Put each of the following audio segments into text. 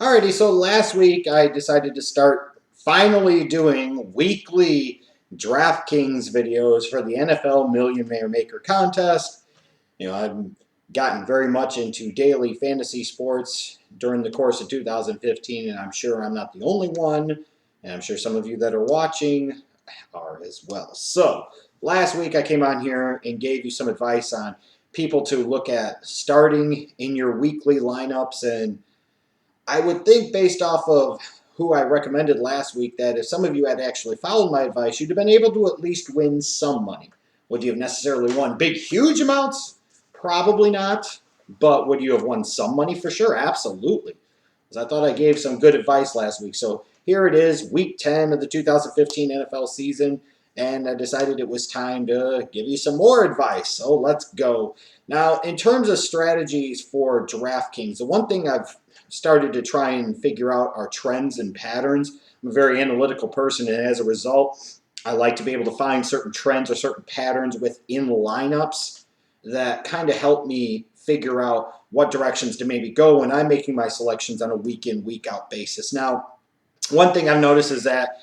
Alrighty, so last week I decided to start finally doing weekly DraftKings videos for the NFL Millionaire Maker contest. I've gotten very much into daily fantasy sports during the course of 2015, and I'm sure I'm not the only one, and I'm sure some of you that are watching are as well. So, last week I came on here and gave you some advice on people to look at starting in your weekly lineups, and I would think, based off of who I recommended last week, that if some of you had actually followed my advice, you'd have been able to at least win some money. Would you have necessarily won big, huge amounts? Probably not. But would you have won some money for sure? Absolutely. Because I thought I gave some good advice last week. So here it is, week 10 of the 2015 NFL season. And I decided it was time to give you some more advice. So let's go. Now, in terms of strategies for DraftKings, the one thing I've started to try and figure out are trends and patterns. I'm a very analytical person, and as a result, I like to be able to find certain trends or certain patterns within lineups that kind of help me figure out what directions to maybe go when I'm making my selections on a week in, week out basis. Now, one thing I've noticed is that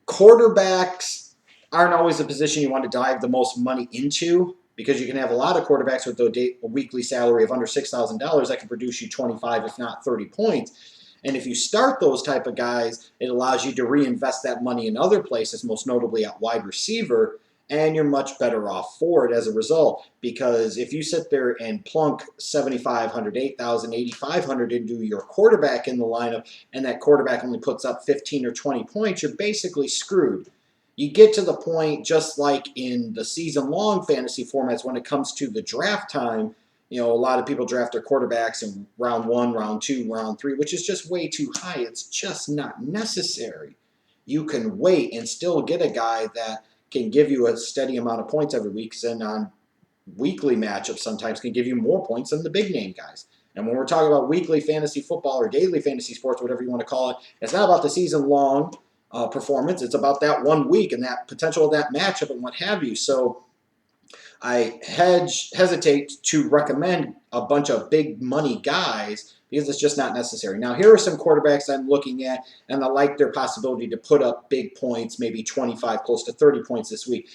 quarterbacks aren't always a position you want to dive the most money into, because you can have a lot of quarterbacks with a weekly salary of under $6,000 that can produce you 25, if not 30 points. And if you start those type of guys, it allows you to reinvest that money in other places, most notably at wide receiver, and you're much better off for it as a result. Because if you sit there and plunk 7,500, 8,000, 8,500 into your quarterback in the lineup, and that quarterback only puts up 15 or 20 points, you're basically screwed. You get to the point, just like in the season-long fantasy formats, when it comes to the draft time, a lot of people draft their quarterbacks in round one, round two, round three, which is just way too high. It's just not necessary. You can wait and still get a guy that can give you a steady amount of points every week, and on weekly matchups sometimes can give you more points than the big name guys. And when we're talking about weekly fantasy football or daily fantasy sports, whatever you want to call it, it's not about the season long performance. It's about that 1 week and that potential of that matchup and what have you. So I hesitate to recommend a bunch of big money guys because it's just not necessary. Now, here are some quarterbacks I'm looking at, and I like their possibility to put up big points, maybe 25, close to 30 points this week.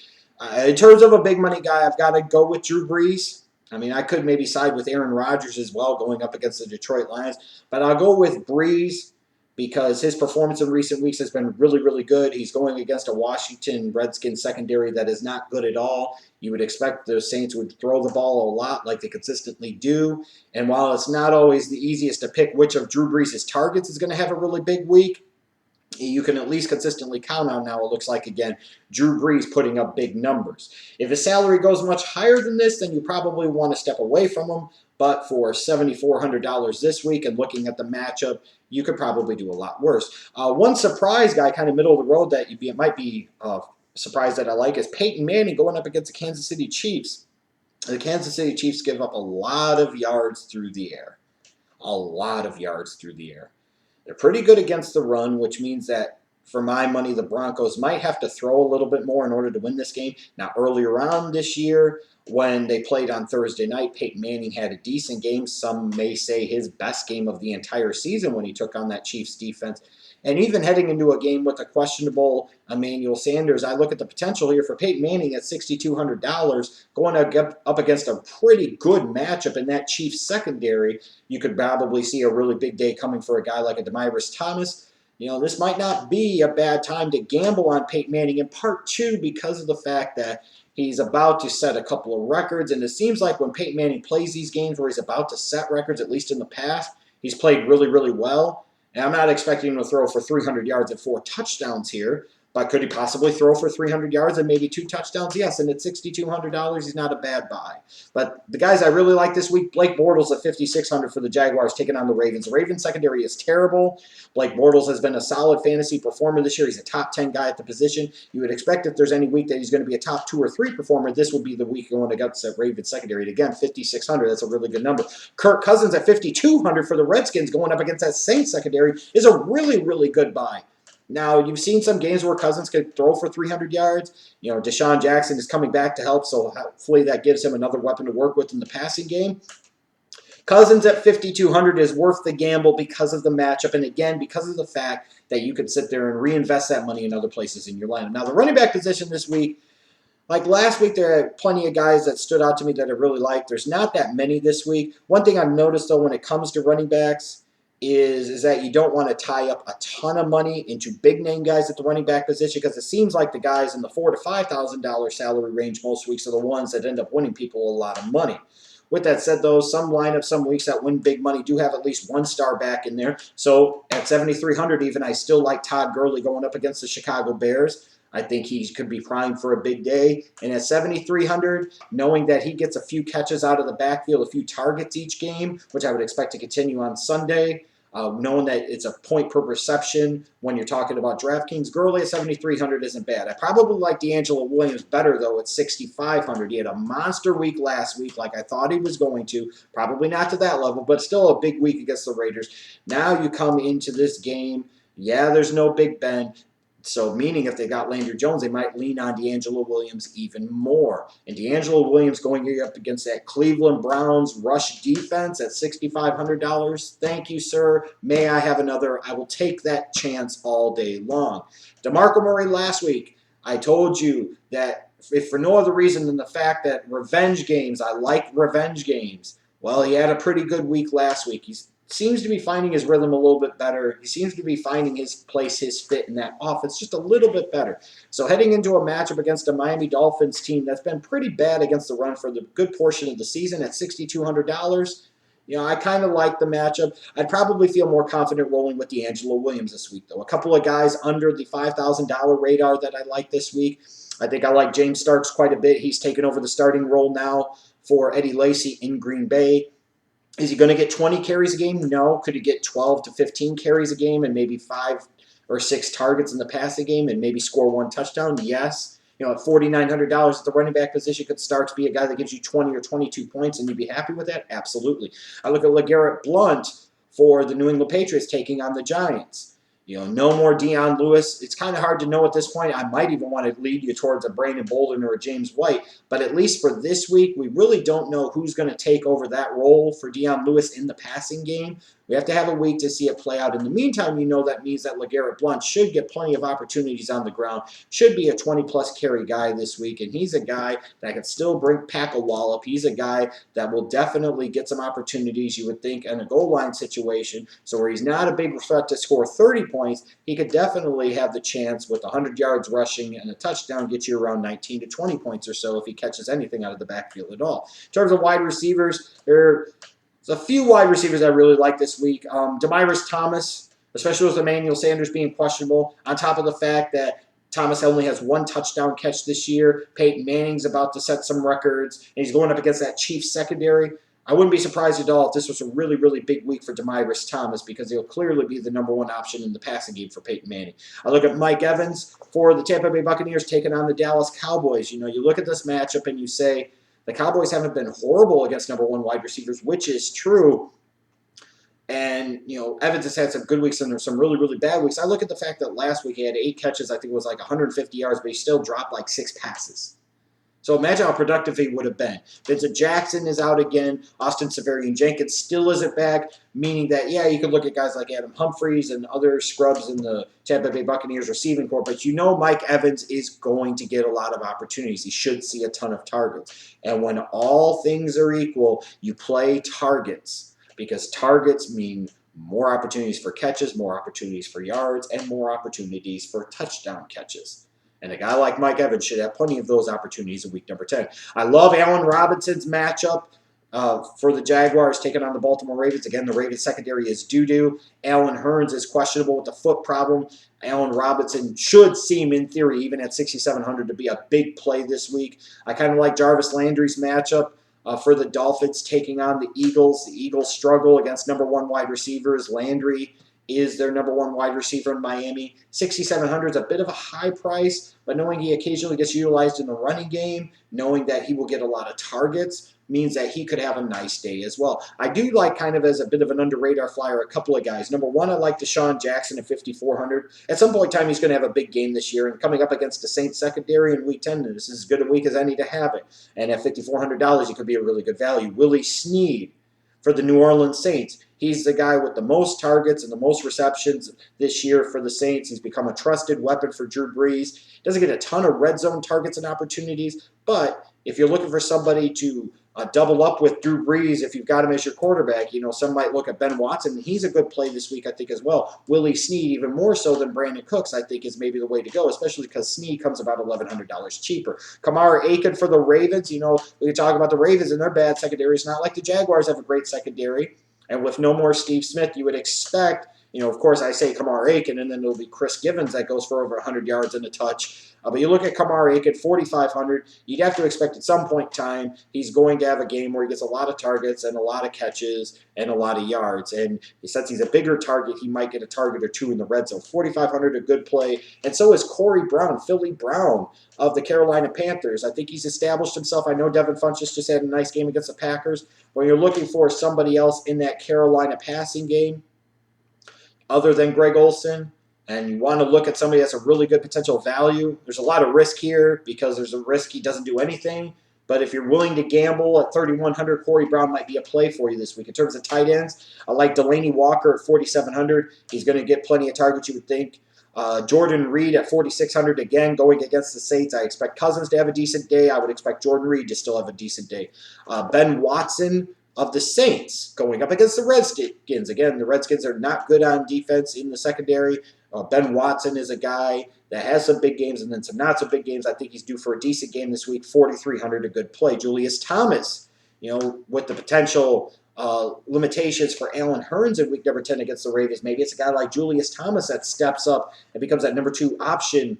In terms of a big money guy, I've got to go with Drew Brees. I mean, I could maybe side with Aaron Rodgers as well going up against the Detroit Lions, but I'll go with Brees because his performance in recent weeks has been really, really good. He's going against a Washington Redskins secondary that is not good at all. You would expect the Saints would throw the ball a lot like they consistently do. And while it's not always the easiest to pick which of Drew Brees' targets is going to have a really big week, you can at least consistently count on now, it looks like, again, Drew Brees putting up big numbers. If his salary goes much higher than this, then you probably want to step away from him. But for $7,400 this week and looking at the matchup, you could probably do a lot worse. One surprise guy, kind of middle of the road, that might be surprised that I like is Peyton Manning going up against the Kansas City Chiefs. The Kansas City Chiefs give up a lot of yards through the air. A lot of yards through the air. They're pretty good against the run, which means that, for my money, the Broncos might have to throw a little bit more in order to win this game. Now, earlier on this year, when they played on Thursday night, Peyton Manning had a decent game. Some may say his best game of the entire season when he took on that Chiefs defense. And even heading into a game with a questionable Emmanuel Sanders, I look at the potential here for Peyton Manning at $6,200 going up against a pretty good matchup in that Chiefs secondary. You could probably see a really big day coming for a guy like a Demaryius Thomas. This might not be a bad time to gamble on Peyton Manning, in part two because of the fact that he's about to set a couple of records. And it seems like when Peyton Manning plays these games where he's about to set records, at least in the past, he's played really, really well. And I'm not expecting him to throw for 300 yards and 4 touchdowns here, but could he possibly throw for 300 yards and maybe 2 touchdowns? Yes, and at $6,200, he's not a bad buy. But the guys I really like this week, Blake Bortles at $5,600 for the Jaguars taking on the Ravens. The Ravens secondary is terrible. Blake Bortles has been a solid fantasy performer this year. He's a top 10 guy at the position. You would expect if there's any week that he's going to be a top 2 or 3 performer, this would be the week going against that Ravens secondary. And again, $5,600, that's a really good number. Kirk Cousins at $5,200 for the Redskins going up against that Saints secondary is a really, really good buy. Now, you've seen some games where Cousins could throw for 300 yards. Deshaun Jackson is coming back to help, so hopefully that gives him another weapon to work with in the passing game. Cousins at 5,200 is worth the gamble because of the matchup, and again, because of the fact that you could sit there and reinvest that money in other places in your lineup. Now, the running back position this week, like last week, there are plenty of guys that stood out to me that I really liked. There's not that many this week. One thing I've noticed, though, when it comes to running backs is that you don't want to tie up a ton of money into big-name guys at the running back position because it seems like the guys in the $4,000 to $5,000 salary range most weeks are the ones that end up winning people a lot of money. With that said, though, some lineups, some weeks that win big money do have at least one star back in there. So at 7,300 even, I still like Todd Gurley going up against the Chicago Bears. I think he could be primed for a big day. And at 7,300, knowing that he gets a few catches out of the backfield, a few targets each game, which I would expect to continue on Sunday, knowing that it's a point per reception when you're talking about DraftKings, Gurley at 7,300 isn't bad. I probably like D'Angelo Williams better, though, at 6,500. He had a monster week last week like I thought he was going to. Probably not to that level, but still a big week against the Raiders. Now you come into this game. Yeah, there's no Big Ben. So meaning if they got Landry Jones, they might lean on D'Angelo Williams even more. And D'Angelo Williams going up against that Cleveland Browns rush defense at $6,500. Thank you, sir. May I have another? I will take that chance all day long. DeMarco Murray last week, I told you that if for no other reason than the fact that revenge games, I like revenge games. Well, he had a pretty good week last week. He seems to be finding his rhythm a little bit better. He seems to be finding his place, his fit in that offense just a little bit better. So heading into a matchup against a Miami Dolphins team that's been pretty bad against the run for the good portion of the season at $6,200, I kind of like the matchup. I'd probably feel more confident rolling with D'Angelo Williams this week, though. A couple of guys under the $5,000 radar that I like this week. I think I like James Starks quite a bit. He's taken over the starting role now for Eddie Lacy in Green Bay. Is he going to get 20 carries a game? No. Could he get 12 to 15 carries a game and maybe 5 or 6 targets in the passing game and maybe score 1 touchdown? Yes. At $4,900 at the running back position, could Starks be a guy that gives you 20 or 22 points and you'd be happy with that? Absolutely. I look at LeGarrette Blount for the New England Patriots taking on the Giants. No more Deion Lewis. It's kind of hard to know at this point. I might even want to lead you towards a Brandon Bolden or a James White. But at least for this week, we really don't know who's going to take over that role for Deion Lewis in the passing game. We have to have a week to see it play out. In the meantime, that means that LeGarrette Blount should get plenty of opportunities on the ground, should be a 20-plus carry guy this week, and he's a guy that can still pack a wallop. He's a guy that will definitely get some opportunities, you would think, in a goal line situation. So where he's not a big threat to score 30 points, he could definitely have the chance with 100 yards rushing and a touchdown get you around 19 to 20 points or so if he catches anything out of the backfield at all. In terms of wide receivers, there's a few wide receivers I really like this week. Demaryius Thomas, especially with Emmanuel Sanders being questionable, on top of the fact that Thomas only has 1 touchdown catch this year. Peyton Manning's about to set some records, and he's going up against that Chiefs secondary. I wouldn't be surprised at all if this was a really, really big week for Demaryius Thomas because he'll clearly be the #1 option in the passing game for Peyton Manning. I look at Mike Evans for the Tampa Bay Buccaneers taking on the Dallas Cowboys. You look at this matchup and you say, the Cowboys haven't been horrible against #1 wide receivers, which is true. And, Evans has had some good weeks and some really, really bad weeks. I look at the fact that last week he had 8 catches. I think it was like 150 yards, but he still dropped like 6 passes. So imagine how productive he would have been. Vincent Jackson is out again. Austin Seferian-Jenkins still isn't back, meaning that, you could look at guys like Adam Humphries and other scrubs in the Tampa Bay Buccaneers receiving corps, but Mike Evans is going to get a lot of opportunities. He should see a ton of targets. And when all things are equal, you play targets because targets mean more opportunities for catches, more opportunities for yards, and more opportunities for touchdown catches. And a guy like Mike Evans should have plenty of those opportunities in week number 10. I love Allen Robinson's matchup for the Jaguars taking on the Baltimore Ravens. Again, the Ravens secondary is doo-doo. Allen Hurns is questionable with the foot problem. Allen Robinson should seem, in theory, even at 6,700, to be a big play this week. I kind of like Jarvis Landry's matchup for the Dolphins taking on the Eagles. The Eagles struggle against #1 wide receivers. Landry is their #1 wide receiver in Miami. 6,700 is a bit of a high price, but knowing he occasionally gets utilized in the running game, knowing that he will get a lot of targets, means that he could have a nice day as well. I do like, kind of as a bit of an under-radar flyer, a couple of guys. #1, I like Deshaun Jackson at 5,400. At some point in time, he's going to have a big game this year, and coming up against the Saints secondary in Week 10, this is as good a week as any to have it. And at $5,400, it could be a really good value. Willie Snead for the New Orleans Saints. He's the guy with the most targets and the most receptions this year for the Saints. He's become a trusted weapon for Drew Brees. Doesn't get a ton of red zone targets and opportunities, but if you're looking for somebody to double up with Drew Brees, if you've got him as your quarterback, some might look at Ben Watson. He's a good play this week, I think, as well. Willie Snead, even more so than Brandon Cooks, I think is maybe the way to go, especially because Snead comes about $1,100 cheaper. Kamara Aiken for the Ravens. We can talk about the Ravens and their bad secondary. It's not like the Jaguars have a great secondary. And with no more Steve Smith, you would expect, of course, I say Kamara Aiken, and then it'll be Chris Givens that goes for over 100 yards and a touch. But you look at Kamara Aiken, 4,500. You'd have to expect at some point in time he's going to have a game where he gets a lot of targets and a lot of catches and a lot of yards. And since he's a bigger target, he might get a target or two in the red zone. 4,500, a good play. And so is Corey Brown, Philly Brown of the Carolina Panthers. I think he's established himself. I know Devin Funchess just had a nice game against the Packers. When you're looking for somebody else in that Carolina passing game, other than Greg Olsen, and you want to look at somebody that's a really good potential value, there's a lot of risk here because there's a risk he doesn't do anything. But if you're willing to gamble at 3,100, Corey Brown might be a play for you this week. In terms of tight ends, I like Delaney Walker at 4,700. He's going to get plenty of targets, you would think. Jordan Reed at 4,600, again, going against the Saints. I expect Cousins to have a decent day. I would expect Jordan Reed to still have a decent day. Ben Watson of the Saints going up against the Redskins. Again, the Redskins are not good on defense in the secondary. Ben Watson is a guy that has some big games and then some not so big games. I think he's due for a decent game this week. 4,300, a good play. Julius Thomas, with the potential limitations for Allen Hurns in week number 10 against the Ravens. Maybe it's a guy like Julius Thomas that steps up and becomes that number 2 option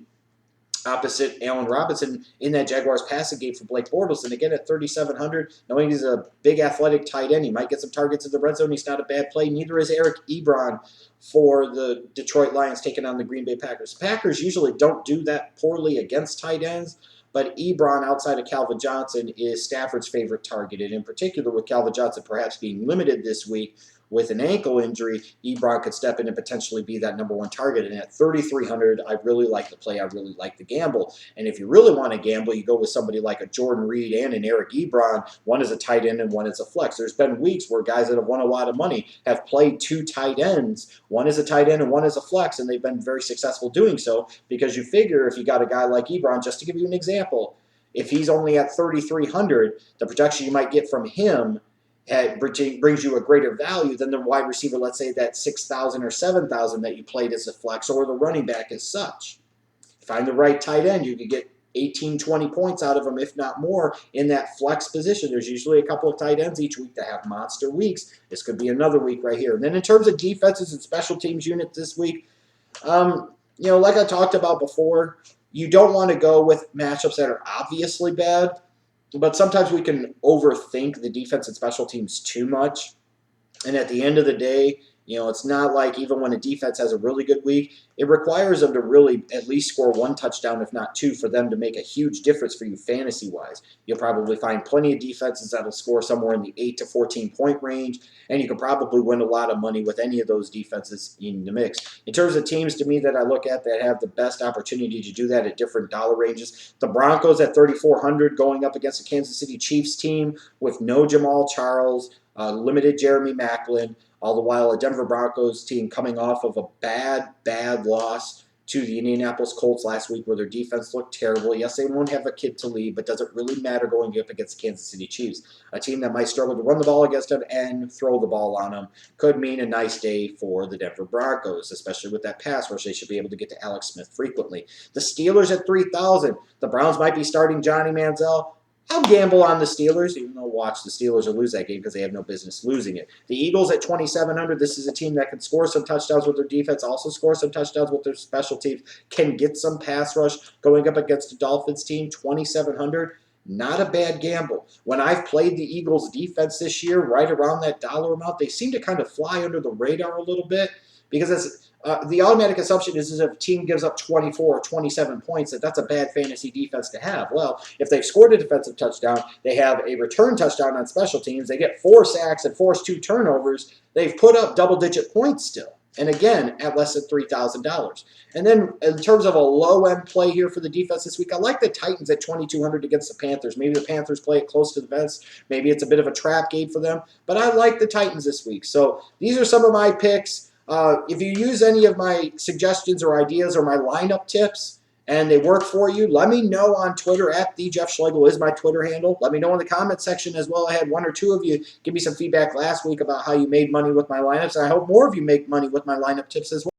opposite Allen Robinson in that Jaguars passing game for Blake Bortles. And again, at 3,700, knowing he's a big athletic tight end, he might get some targets in the red zone. He's not a bad play. Neither is Eric Ebron for the Detroit Lions taking on the Green Bay Packers. Packers usually don't do that poorly against tight ends, but Ebron, outside of Calvin Johnson, is Stafford's favorite target. And in particular, with Calvin Johnson perhaps being limited this week with an ankle injury, Ebron could step in and potentially be that number 1 target. And at 3,300, I really like the play. I really like the gamble. And if you really want to gamble, you go with somebody like a Jordan Reed and an Eric Ebron. One is a tight end and one is a flex. There's been weeks where guys that have won a lot of money have played 2 tight ends. One is a tight end and one is a flex, and they've been very successful doing so because you figure if you got a guy like Ebron, just to give you an example, if he's only at 3,300, the protection you might get from him brings you a greater value than the wide receiver, let's say that 6,000 or 7,000 that you played as a flex, or the running back as such. Find the right tight end, you could get 18, 20 points out of them, if not more, in that flex position. There's usually a couple of tight ends each week that have monster weeks. This could be another week right here. And then in terms of defenses and special teams unit this week, like I talked about before, you don't want to go with matchups that are obviously bad, but sometimes we can overthink the defense and special teams too much. And at the end of the day, it's not like even when a defense has a really good week, it requires them to really at least score 1 touchdown, if not 2, for them to make a huge difference for you fantasy-wise. You'll probably find plenty of defenses that'll score somewhere in the 8 to 14-point range, and you can probably win a lot of money with any of those defenses in the mix. In terms of teams, to me, that I look at that have the best opportunity to do that at different dollar ranges, the Broncos at 3,400 going up against the Kansas City Chiefs team with no Jamal Charles, limited Jeremy Maclin. All the while, a Denver Broncos team coming off of a bad loss to the Indianapolis Colts last week where their defense looked terrible. Yes, they won't have a kid to lead, but does it really matter going up against the Kansas City Chiefs? A team that might struggle to run the ball against them and throw the ball on them could mean a nice day for the Denver Broncos, especially with that pass rush. They should be able to get to Alex Smith frequently. The Steelers at 3,000. The Browns might be starting Johnny Manziel. I'll gamble on the Steelers, even though watch the Steelers will lose that game because they have no business losing it. The Eagles at 2,700. This is a team that can score some touchdowns with their defense, also score some touchdowns with their special teams, can get some pass rush going up against the Dolphins team, 2,700. Not a bad gamble. When I've played the Eagles defense this year, right around that dollar amount, they seem to kind of fly under the radar a little bit because it's the automatic assumption is if a team gives up 24 or 27 points, that's a bad fantasy defense to have. Well, if they've scored a defensive touchdown, they have a return touchdown on special teams, they get 4 sacks and force 2 turnovers, they've put up double-digit points still. And again, at less than $3,000. And then in terms of a low-end play here for the defense this week, I like the Titans at 2,200 against the Panthers. Maybe the Panthers play it close to the vest. Maybe it's a bit of a trap game for them. But I like the Titans this week. So these are some of my picks. If you use any of my suggestions or ideas or my lineup tips and they work for you, let me know on Twitter. At @TheJeffSchlegel is my Twitter handle. Let me know in the comment section as well. I had one or two of you give me some feedback last week about how you made money with my lineups, and I hope more of you make money with my lineup tips as well.